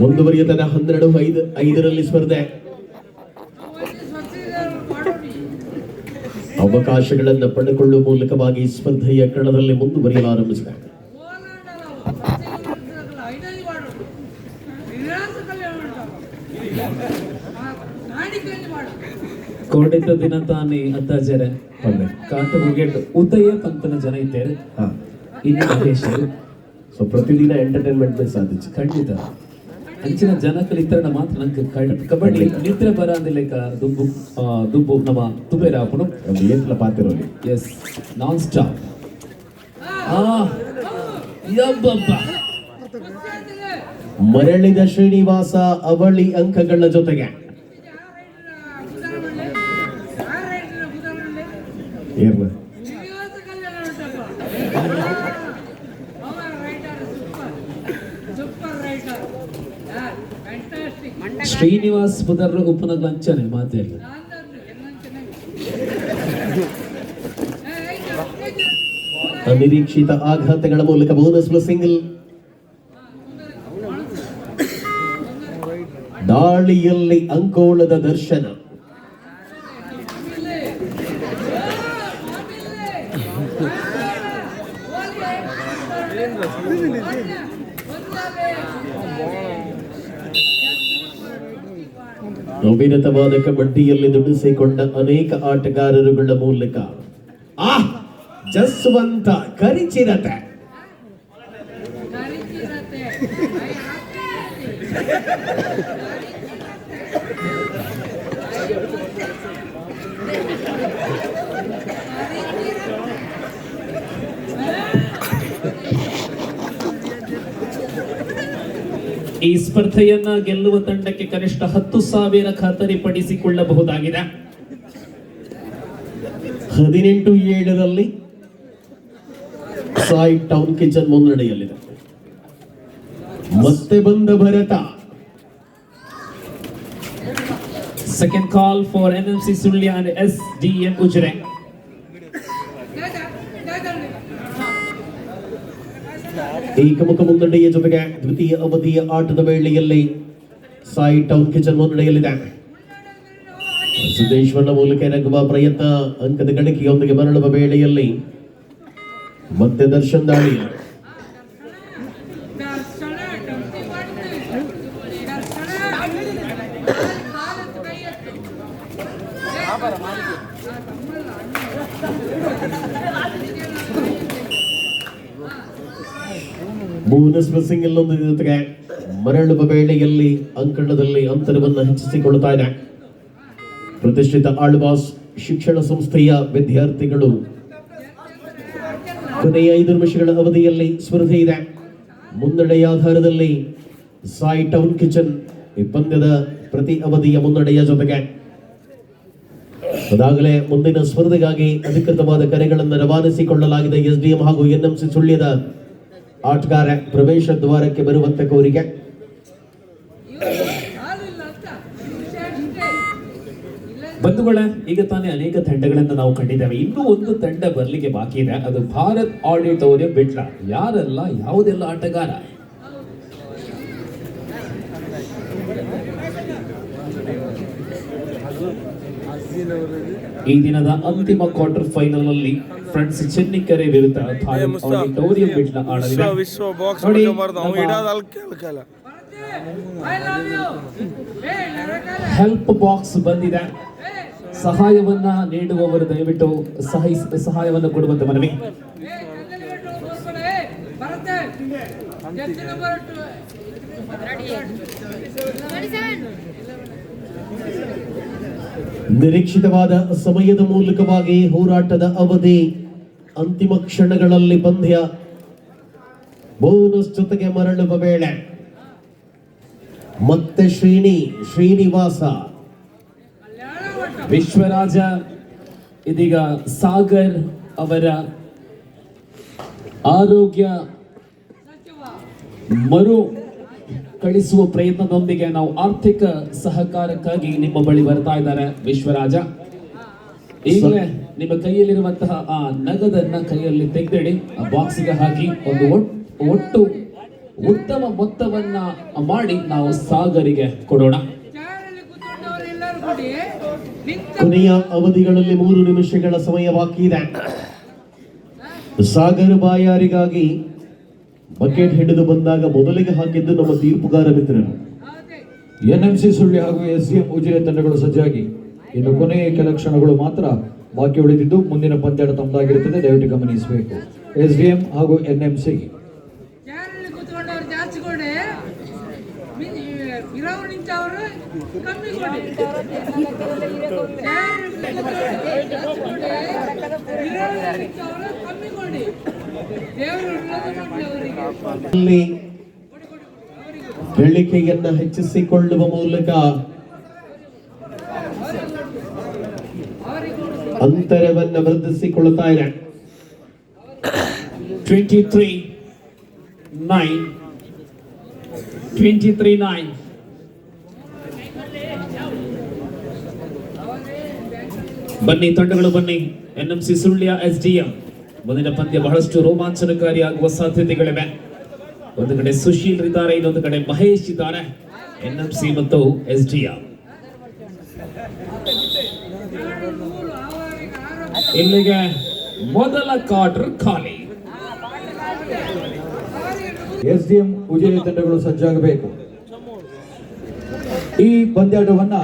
ಮುಂದುವರಿಯುತ್ತದೆ 12-5 ಸ್ಪರ್ಧೆ. ಅವಕಾಶಗಳನ್ನು ಪಡೆದುಕೊಳ್ಳುವ ಮೂಲಕವಾಗಿ ಸ್ಪರ್ಧೆಯ ಕಣದಲ್ಲಿ ಮುಂದುವರಿಯಲು ಆರಂಭಿಸಿದೆ. ಕೋಡಿತ ದಿನ ತಾನೇ ಅತ್ತಾಜರೆ ಕಾಂತ ಹೋಗಿಟ್ಟು ಉದಯ ಪಂತನ ಜನ ಇದ್ದಾರೆ. ಇನ್ನು ಮಹೇಶರು ಸೊ ಪ್ರತಿದಿನ ಎಂಟರ್ಟೈನ್ಮೆಂಟ್ ಸಾಧಿಸಿ ಖಂಡಿತ ಅಂಚಿನ ಜನ ಕಲಿತರಣ ಮಾತ್ರ ನಂಗೆ ಕಬಡ್ಡಿ ನಿದ್ರೆ ಬರ ಅಂದಿಲ್ಲ ದುಬ್ಬು ನಮ್ಮ ತುಬೇರ ಹಾಕೊಂಡು ಏತ್ಲ ಪಾತಿರೋಲಿ ಎಸ್ ನಾನ್ ಸ್ಟಾಪ್. ಮರಳಿದ ಶ್ರೀನಿವಾಸ ಅವಳಿ ಅಂಕಗಳ ಜೊತೆಗೆ ಶ್ರೀನಿವಾಸ್ ಪುದರ್ ಉಪನಗ್ ಲಂಚನೆ ಮಾತಾಡಿ ಅನಿರೀಕ್ಷಿತ ಆಘಾತಗಳ ಮೂಲಕ ಬೋನಸ್ ಪ್ಲಸ್ ಸಿಂಗಲ್. ದಾಳಿಯಲ್ಲಿ ಅಂಕೋಳದ ದರ್ಶನ. ಅವಿರತವಾದ ಕಬಡ್ಡಿಯಲ್ಲಿ ದುಡಿಸಿಕೊಂಡ ಅನೇಕ ಆಟಗಾರರುಗಳ ಮೂಲಕ ಜಸ್ವಂತ ಕರಿಚಿರತೆ ಈ ಸ್ಪರ್ಧೆಯನ್ನ ಗೆಲ್ಲುವ ತಂಡಕ್ಕೆ ಕನಿಷ್ಠ 10,000 ಖಾತರಿಪಡಿಸಿಕೊಳ್ಳಬಹುದಾಗಿದೆ. 18-7 ಸಾಯಿ ಟೌನ್ ಕಿಚನ್ ಮುನ್ನಡೆಯಲ್ಲಿದೆ. ಮತ್ತೆ ಬಂದ ಭರತ. Second call for NMC Sullia and SDM Ujire. ಏಕಮುಖ ಮುನ್ನಡೆಯ ಜೊತೆಗೆ ದ್ವಿತೀಯ ಅವಧಿಯ ಆಟದ ವೇಳೆಯಲ್ಲಿ ಸಾಯಿ ಟೌನ್ ಕಿಚನ್ ಮುನ್ನಡೆಯಲ್ಲಿದೆ. ಸಿದ್ದೇಶ್ವರನ ಮೂಲಕ ರಂಗುವ ಪ್ರಯತ್ನ ಅಂಕದ ಗಳಿಕೆಯೊಂದಿಗೆ ಮರಳುವ ವೇಳೆಯಲ್ಲಿ ಮತ್ತೆ ದರ್ಶನ್ ದಾಳಿ. ಬೋನಸ್ ಸಿಂಗಲ್ ಜೊತೆಗೆ ಮರಳುವ ವೇಳೆಯಲ್ಲಿ ಅಂಕಣದಲ್ಲಿ ಅಂತರವನ್ನು ಹೆಚ್ಚಿಸಿಕೊಳ್ಳುತ್ತಾ ಇದೆ. ಪ್ರತಿಷ್ಠಿತ ಆಳ್ವಾಸ್ ಶಿಕ್ಷಣ ಸಂಸ್ಥೆಯ ವಿದ್ಯಾರ್ಥಿಗಳು ಕೊನೆಯ 5 ನಿಮಿಷಗಳ ಅವಧಿಯಲ್ಲಿ ಸ್ಪರ್ಧೆ ಇದೆ. ಮುನ್ನಡೆಯ ಆಧಾರದಲ್ಲಿ ಸಾಯಿ ಟೌನ್ ಕಿಚನ್ ಈ ಪಂದ್ಯದ ಪ್ರತಿ ಅವಧಿಯ ಮುನ್ನಡೆಯ ಜೊತೆಗೆ ಅದಾಗಲೇ ಮುಂದಿನ ಸ್ಪರ್ಧೆಗಾಗಿ ಅಧಿಕೃತವಾದ ಕರೆಗಳನ್ನು ರವಾನಿಸಿಕೊಳ್ಳಲಾಗಿದೆ. ಎಸ್ಡಿಎಂ ಹಾಗೂ ಎನ್ಎಂಸಿ ಸುಳ್ಯದ ಆಟಗಾರ ಪ್ರವೇಶ ದ್ವಾರಕ್ಕೆ ಬರುವಂತೆ ಕೋರಿಕೆ. ಬಂಧುಗಳೇ, ಈಗ ತಾನೇ ಅನೇಕ ತಂಡಗಳನ್ನು ನಾವು ಕಂಡಿದ್ದೇವೆ. ಇನ್ನೂ ಒಂದು ತಂಡ ಬರ್ಲಿಕ್ಕೆ ಬಾಕಿ ಇದೆ. ಅದು ಭಾರತ್ ಆಡಿಟೋರಿಯಂ ಬಿಟ್ಲ. ಯಾರೆಲ್ಲ ಯಾವುದೆಲ್ಲ ಆಟಗಾರ? ಈ ದಿನದ ಅಂತಿಮ ಕ್ವಾರ್ಟರ್ ಫೈನಲ್ ನಲ್ಲಿ ಫ್ರೆಂಡ್ಸ್ ಚೆನ್ನಿಕೆರೆ ವಿರುದ್ಧ ಭಾರತ್ ಆಡಿಟೋರಿಯಂ ಬಿಟ್ಲ ಆಡಲಿದೆ. ಹೆಲ್ಪ್ ಬಾಕ್ಸ್ ಬಂದಿದೆ. ಸಹಾಯವನ್ನ ನೀಡುವವರು ದಯವಿಟ್ಟು ಸಹಾಯವನ್ನು ಕೊಡುವಂತೆ ಮನವಿ. ನಿರೀಕ್ಷಿತವಾದ ಸಮಯದ ಮೂಲಕವಾಗಿ ಹೋರಾಟದ ಅವಧಿ ಅಂತಿಮ ಕ್ಷಣಗಳಲ್ಲಿ ಪಂದ್ಯ. ಬೋನಸ್ ಜೊತೆಗೆ ಮರಳುವ ವೇಳೆ ಮತ್ತೆ ಶ್ರೀನಿವಾಸ ವಿಶ್ವರಾಜ ಇದೀಗ ಸಾಗರ್ ಅವರ ಆರೋಗ್ಯ ಮರು ಕಳಿಸುವ ಪ್ರಯತ್ನದೊಂದಿಗೆ ನಾವು ಆರ್ಥಿಕ ಸಹಕಾರಕ್ಕಾಗಿ ನಿಮ್ಮ ಬಳಿ ಬರ್ತಾ ಇದ್ದಾರೆ ವಿಶ್ವರಾಜ. ಈಗಲೇ ನಿಮ್ಮ ಕೈಯಲ್ಲಿರುವಂತಹ ಆ ನಗದನ್ನ ಕೈಯಲ್ಲಿ ತೆಗೆದಿಡಿ, ಆ ಬಾಕ್ಸಿಗೆ ಹಾಕಿ ಒಂದು ಒಟ್ಟು ಉತ್ತಮ ಮೊತ್ತವನ್ನ ಮಾಡಿ ನಾವು ಸಾಗರಿಗೆ ಕೊಡೋಣ. ಕೊನೆಯ ಅವಧಿಗಳಲ್ಲಿ 3 ನಿಮಿಷಗಳ ಸಮಯ ಬಾಕಿ ಇದೆ. ಸಾಗರ ಬಾಯಾರಿಗಾಗಿ ಬಕೆಟ್ ಹಿಡಿದು ಬಂದಾಗ ಮೊದಲಿಗೆ ಹಾಕಿದ್ದು ನಮ್ಮ ತೀರ್ಪುಗಾರ ಮಿತ್ರರು. ಎನ್ಎಂಸಿ ಸುಳ್ಳಿ ಹಾಗೂ ಎಸ್ಡಿಎಂ ಉಜಿರೆ ತಂಡಗಳು ಸಜ್ಜಾಗಿ ಇನ್ನು ಕೊನೆಯ ಕೆಲ ಕ್ಷಣಗಳು ಮಾತ್ರ ಬಾಕಿ ಉಳಿದಿದ್ದು ಮುಂದಿನ ಪಂದ್ಯಾಟ ತಮ್ಮದಾಗಿರುತ್ತದೆ, ದಯವಿಟ್ಟು ಗಮನಿಸಬೇಕು. ಎಸ್ಡಿಎಂ ಹಾಗೂ ಎನ್ಎಂಸಿ ಗಳಿಕೆಯನ್ನ ಹೆಚ್ಚಿಸಿಕೊಳ್ಳುವ ಮೂಲಕ ಅಂತರವನ್ನು ವೃದ್ಧಿಸಿಕೊಳ್ಳುತ್ತಾ ಇದೆ. 23-9 ಬನ್ನಿ ತಂಡಗಳು ಬನ್ನಿ. ಎನ್ಎಂಸಿ ಸುಳ್ಯ ಎಸ್ಡಿಎಂ ಮುಂದಿನ ಪಂದ್ಯ ಬಹಳಷ್ಟು ರೋಮಾಂಚನಕಾರಿಯಾಗುವ ಸಾಧ್ಯತೆಗಳಿವೆ. ಒಂದು ಕಡೆ ಸುಶೀಲ್ ಇದ್ದಾರೆ, ಇನ್ನೊಂದು ಕಡೆ ಮಹೇಶ್ ಇದ್ದಾರೆ. ಎನ್ಎಂಸಿ ಮತ್ತು ಎಸ್ಡಿಎಂ ಇಲ್ಲಿಗೆ ಮೊದಲ ಕ್ವಾರ್ಟರ್ ಖಾಲಿ. ಎಸ್ಡಿಎಂ ಉಜಿರೆ ತಂಡಗಳು ಸಜ್ಜಾಗಬೇಕು. ಈ ಪಂದ್ಯಾಟವನ್ನ